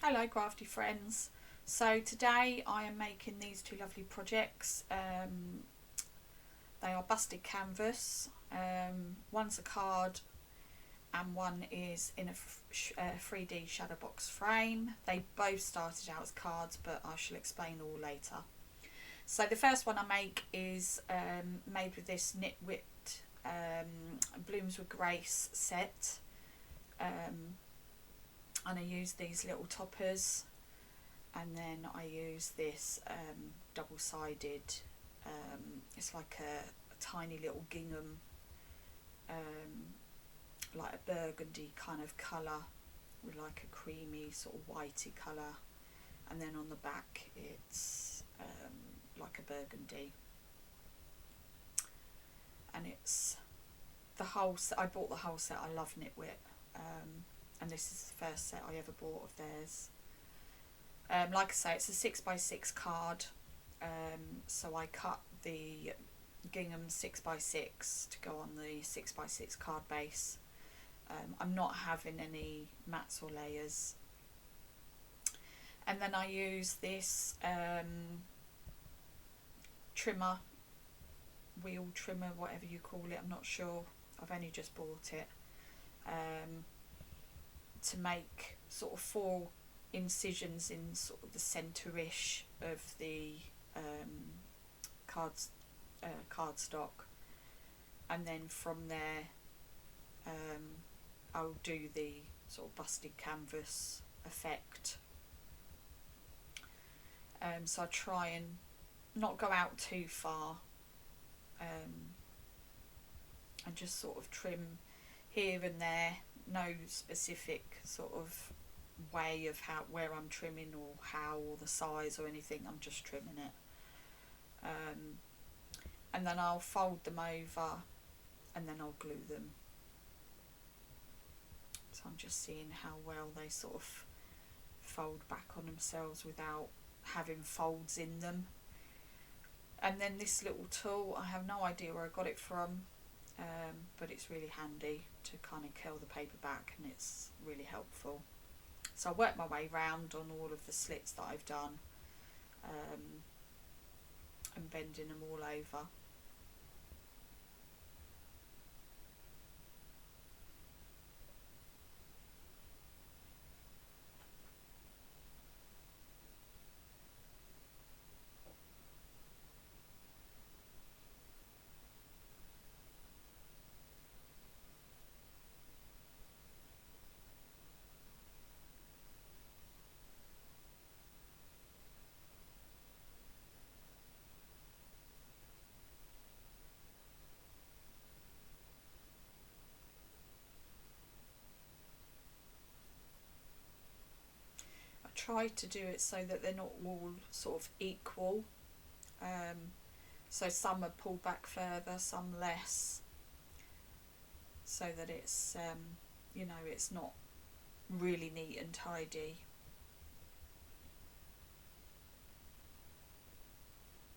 Hello crafty friends. So today I am making these two lovely projects. They are busted canvas. One's a card and one is in a 3D shadow box frame. They both started out as cards, but I shall explain all later. So the first one I make is made with this Knitwit Blooms with Grace set. And I use these little toppers, and then I use this double-sided, it's like a tiny little gingham, like a burgundy kind of colour with like a creamy sort of whitey colour, and then on the back it's like a burgundy, and it's the whole set. I bought the whole set. I love Knitwit. And this is the first set I ever bought of theirs. Like I say, it's a 6x6 card, so I cut the gingham 6x6 to go on the 6x6 card base. I'm not having any mats or layers. And then I use this trimmer, wheel trimmer, whatever you call it, I'm not sure, I've only just bought it, to make sort of 4 incisions in sort of the centre-ish of the cardstock, and then from there I'll do the sort of busted canvas effect. So I try and not go out too far, and just sort of trim here and there. No specific sort of way of where I'm trimming or how or the size or anything. I'm just trimming it, and then I'll fold them over and then I'll glue them. So I'm just seeing how well they sort of fold back on themselves without having folds in them. And then this little tool, I have no idea where I got it from, but it's really handy to kind of curl the paper back, and it's really helpful. So I work my way round on all of the slits that I've done, and bending them all over. Try to do it so that they're not all sort of equal, so some are pulled back further, some less, so that it's you know, it's not really neat and tidy.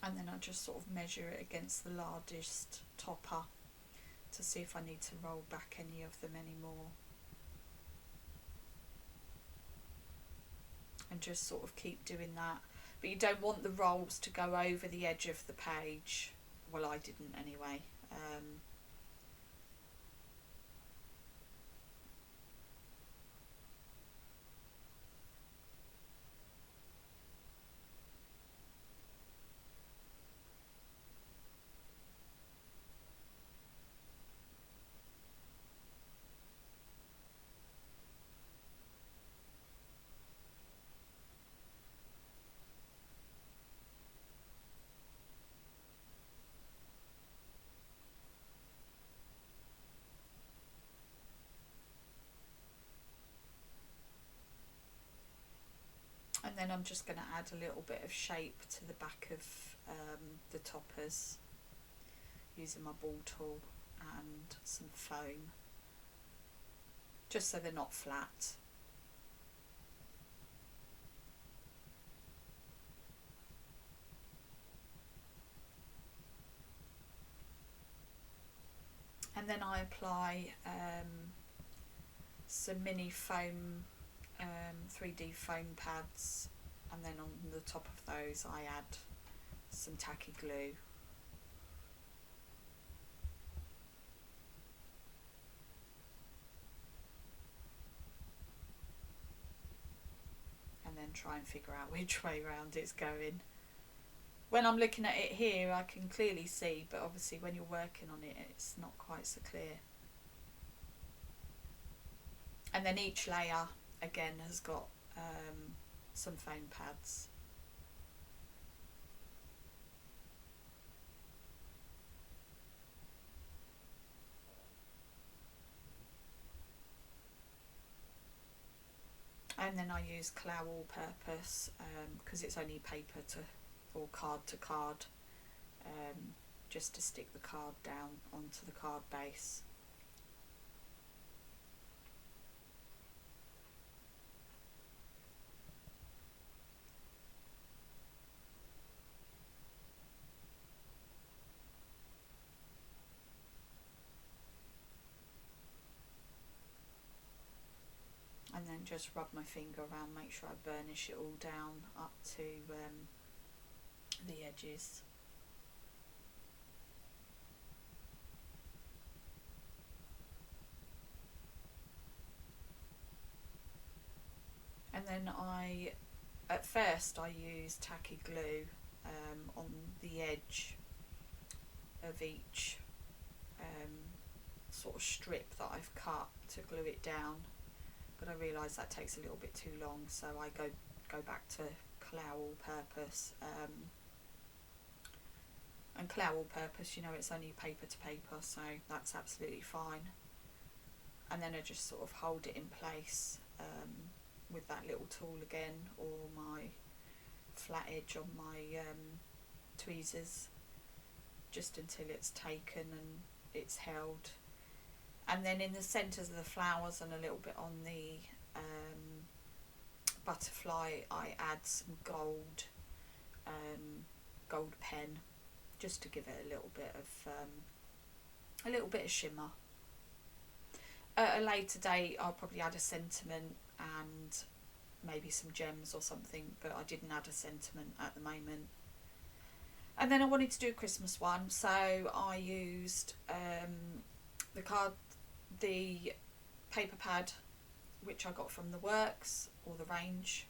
And then I just sort of measure it against the largest topper to see if I need to roll back any of them anymore. And just sort of keep doing that. But you don't want the rolls to go over the edge of the page. Well, I didn't anyway. And then I'm just going to add a little bit of shape to the back of the toppers using my ball tool and some foam, just so they're not flat. And then I apply some mini foam 3D foam pads, and then on the top of those I add some tacky glue. And then try and figure out which way round it's going. When I'm looking at it here I can clearly see, but obviously when you're working on it it's not quite so clear. And then each layer again has got some foam pads. And then I use clow all-purpose because it's only paper to or card to card, just to stick the card down onto the card base. And then just rub my finger around, make sure I burnish it all down up to the edges. And then at first I use tacky glue on the edge of each sort of strip that I've cut to glue it down, but I realise that takes a little bit too long, so I go back to clow all-purpose. And clow all-purpose, you know, it's only paper to paper, so that's absolutely fine. And then I just sort of hold it in place with that little tool again, or my flat edge on my tweezers, just until it's taken and it's held. And then in the centres of the flowers and a little bit on the butterfly, I add some gold pen, just to give it a little bit of shimmer. At a later date I'll probably add a sentiment and maybe some gems or something, but I didn't add a sentiment at the moment. And then I wanted to do a Christmas one, so I used the paper pad which I got from the works or the range,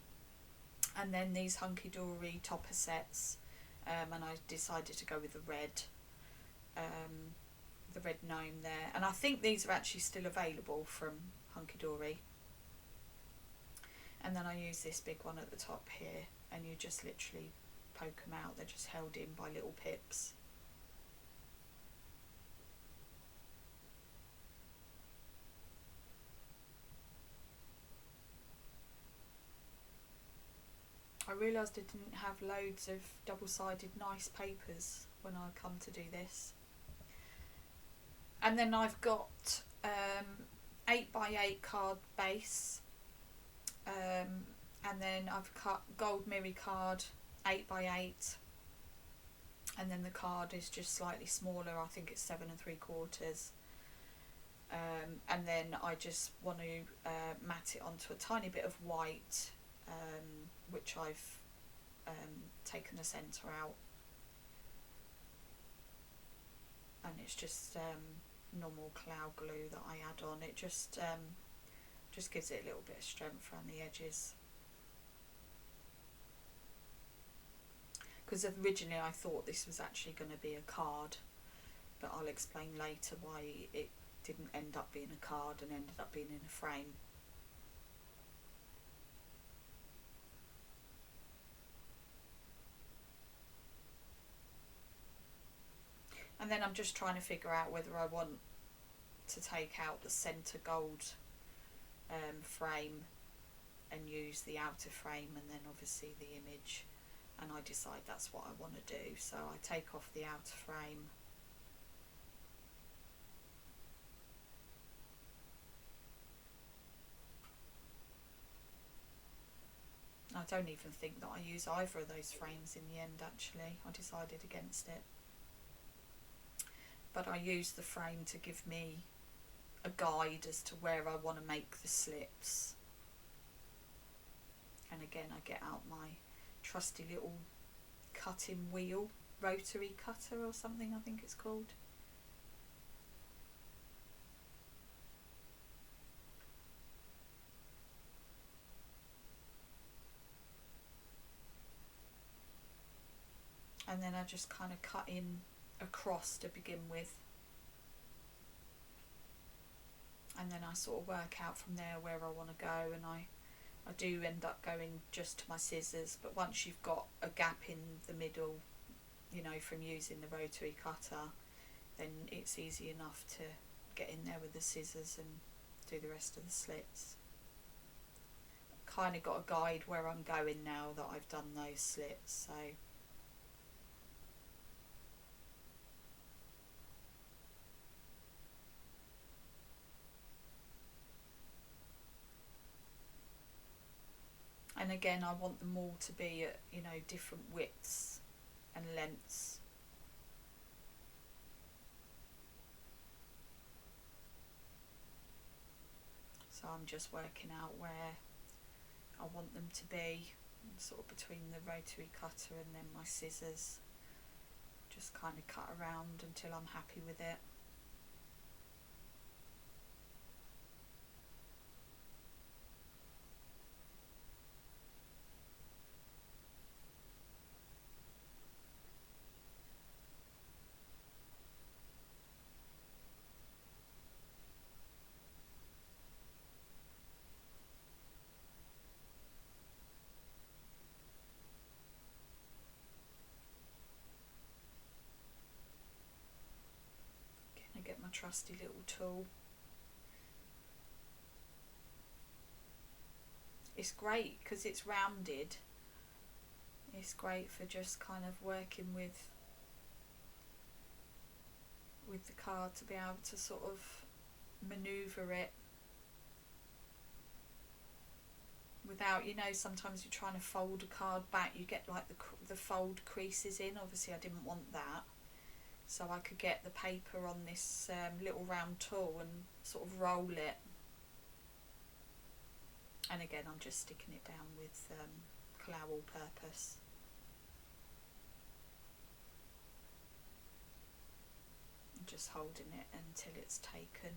and then these hunky dory topper sets, and I decided to go with the red gnome there, and I think these are actually still available from Hunky Dory. And then I use this big one at the top here, and you just literally poke them out, they're just held in by little pips. I realised I didn't have loads of double-sided nice papers when I come to do this. And then I've got 8x8 card base, and then I've cut gold mirror card 8x8, and then the card is just slightly smaller, I think it's 7 3/4. And then I just want to mat it onto a tiny bit of white, which I've taken the centre out, and it's just normal cloud glue that I add on. It just gives it a little bit of strength around the edges, because originally I thought this was actually going to be a card, but I'll explain later why it didn't end up being a card and ended up being in a frame. And then I'm just trying to figure out whether I want to take out the centre gold frame and use the outer frame, and then obviously the image, and I decide that's what I want to do. So I take off the outer frame, I don't even think that I use either of those frames in the end actually. I decided against it. But I use the frame to give me a guide as to where I want to make the slips. And again, I get out my trusty little cutting wheel, rotary cutter or something I think it's called. And then I just kind of cut in across to begin with, and then I sort of work out from there where I want to go, and I do end up going just to my scissors, but once you've got a gap in the middle, you know, from using the rotary cutter, then it's easy enough to get in there with the scissors and do the rest of the slits. Kind of got a guide where I'm going now that I've done those slits, so and again I want them all to be at, you know, different widths and lengths. So I'm just working out where I want them to be, sort of between the rotary cutter and then my scissors. Just kind of cut around until I'm happy with it. Again, I get my trusty little tool. It's great because it's rounded. It's great for just kind of working with the card to be able to sort of manoeuvre it without, you know, sometimes you're trying to fold a card back, you get like the fold creases in. Obviously I didn't want that, so I could get the paper on this little round tool and sort of roll it. And again, I'm just sticking it down with clow all purpose. And just holding it until it's taken.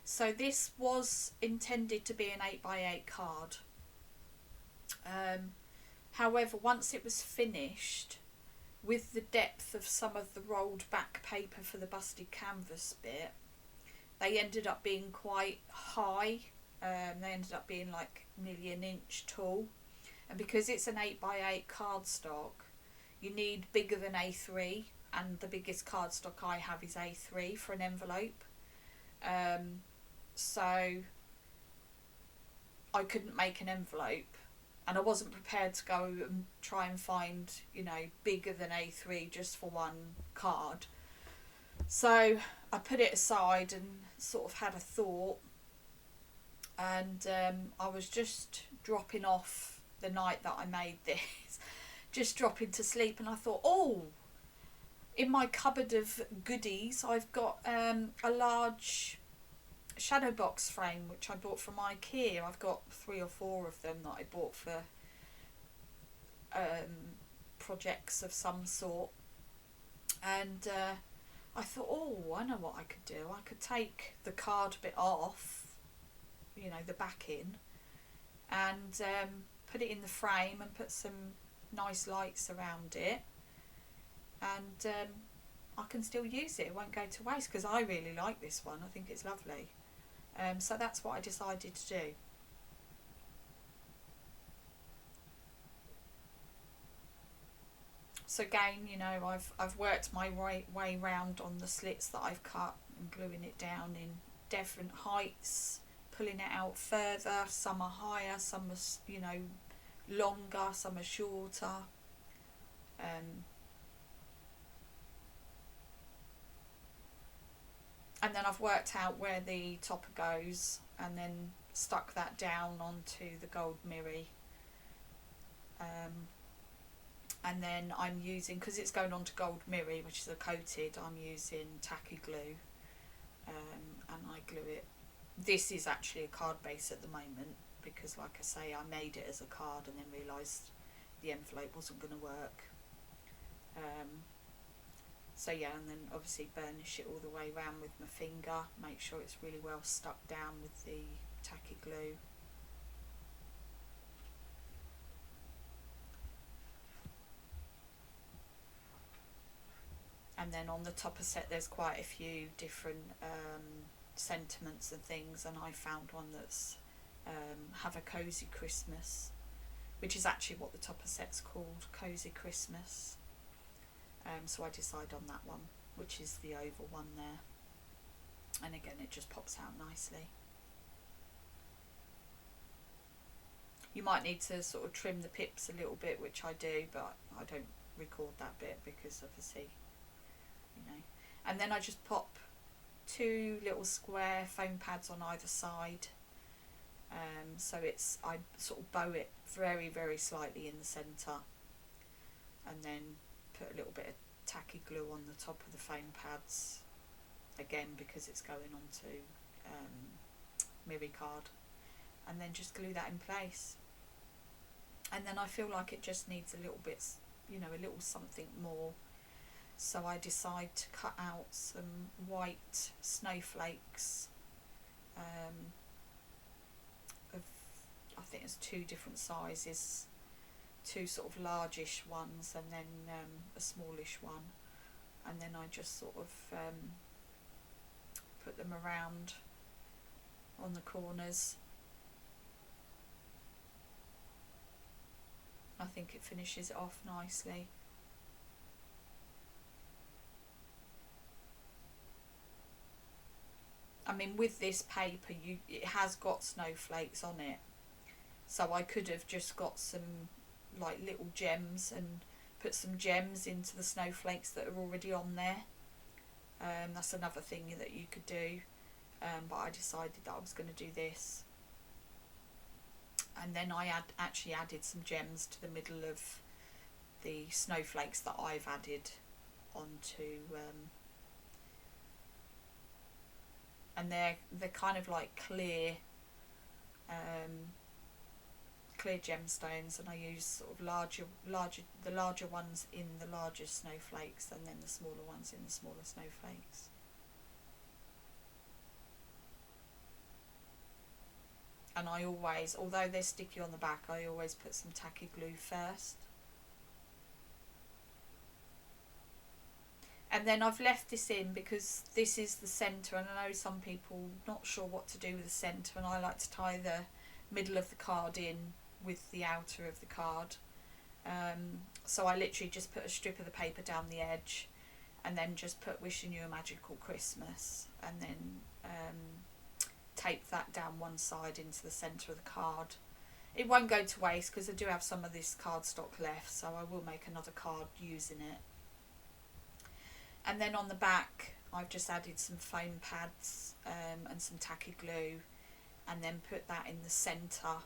So this was intended to be an 8x8 card. However, once it was finished, with the depth of some of the rolled back paper for the busted canvas bit, they ended up being quite high. They ended up being like nearly an inch tall, and because it's an 8x8 cardstock, you need bigger than A3, and the biggest cardstock I have is A3 for an envelope. So I couldn't make an envelope, and I wasn't prepared to go and try and find, you know, bigger than A3 just for one card. So I put it aside and sort of had a thought, and I was just dropping off the night that I made this, just dropping to sleep, and I thought, oh, in my cupboard of goodies I've got a large shadow box frame which I bought from IKEA. I've got 3 or 4 of them that I bought for projects of some sort, and I thought, oh, I know what I could do. I could take the card bit off, you know, the backing, and put it in the frame and put some nice lights around it, and I can still use it. It won't go to waste because I really like this one. I think it's lovely. So that's what I decided to do. So again, you know, I've worked my way round on the slits that I've cut and gluing it down in different heights, pulling it out further. Some are higher, some are, you know, longer, some are shorter. And then I've worked out where the topper goes and then stuck that down onto the gold mirror. And then I'm using, because it's going on to gold mirror, which is a coated, I'm using tacky glue, and I glue it. This is actually a card base at the moment, because like I say, I made it as a card and then realised the envelope wasn't going to work. So yeah, and then obviously burnish it all the way around with my finger, make sure it's really well stuck down with the tacky glue. And then on the topper set there's quite a few different sentiments and things, and I found one that's have a cozy Christmas, which is actually what the topper set's called, Cozy Christmas. So I decide on that one, which is the oval one there, and again it just pops out nicely. You might need to sort of trim the pips a little bit, which I do, but I don't record that bit because obviously, you know. And then I just pop 2 little square foam pads on either side, so I sort of bow it very, very slightly in the centre, and then put a little bit of tacky glue on the top of the foam pads, again because it's going on to mirror card, and then just glue that in place. And then I feel like it just needs a little bit, you know, a little something more, so I decide to cut out some white snowflakes of, I think it's 2 different sizes, 2 sort of largish ones and then a smallish one, and then I just sort of put them around on the corners. I think it finishes it off nicely. I mean, with this paper, it has got snowflakes on it, so I could have just got some like little gems and put some gems into the snowflakes that are already on there. That's another thing that you could do, but I decided that I was going to do this. And then I actually added some gems to the middle of the snowflakes that I've added onto, and they're kind of like clear gemstones, and I use sort of the larger ones in the larger snowflakes, and then the smaller ones in the smaller snowflakes. And I always, although they're sticky on the back, I always put some tacky glue first. And then I've left this in because this is the centre, and I know some people not sure what to do with the centre, and I like to tie the middle of the card in with the outer of the card. So I literally just put a strip of the paper down the edge, and then just put "Wishing you a magical Christmas," and then tape that down one side into the centre of the card. It won't go to waste because I do have some of this cardstock left, so I will make another card using it. And then on the back I've just added some foam pads and some tacky glue, and then put that in the centre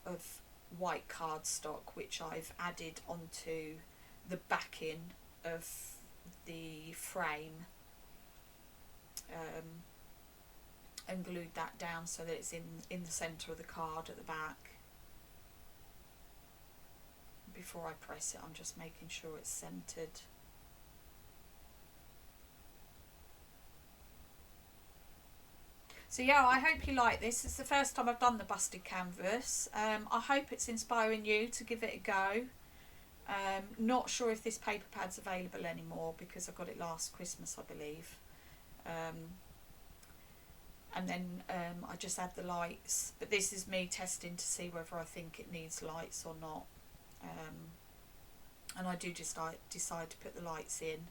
of white cardstock, which I've added onto the backing of the frame, and glued that down so that it's in the centre of the card at the back. Before I press it, I'm just making sure it's centred. So yeah, I hope you like this. It's the first time I've done the busted canvas. I hope it's inspiring you to give it a go. Not sure if this paper pad's available anymore because I got it last Christmas, I believe. And then I just add the lights, but this is me testing to see whether I think it needs lights or not. And I do decide to put the lights in.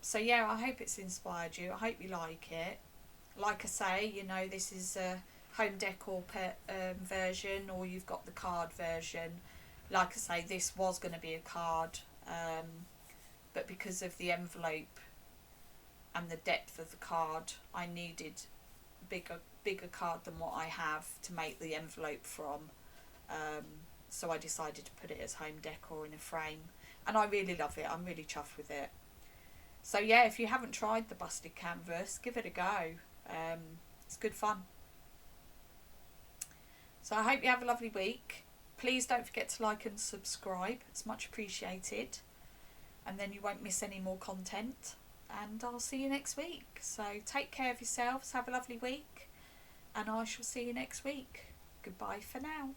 So yeah, I hope it's inspired you. I hope you like it. Like I say, you know, this is a home decor version, or you've got the card version. Like I say, this was going to be a card, but because of the envelope and the depth of the card, I needed bigger card than what I have to make the envelope from. So I decided to put it as home decor in a frame, and I really love it. I'm really chuffed with it. So yeah, if you haven't tried the busted canvas, give it a go. It's good fun. So I hope you have a lovely week. Please don't forget to like and subscribe. It's much appreciated. And then you won't miss any more content. And I'll see you next week. So take care of yourselves. Have a lovely week. And I shall see you next week. Goodbye for now.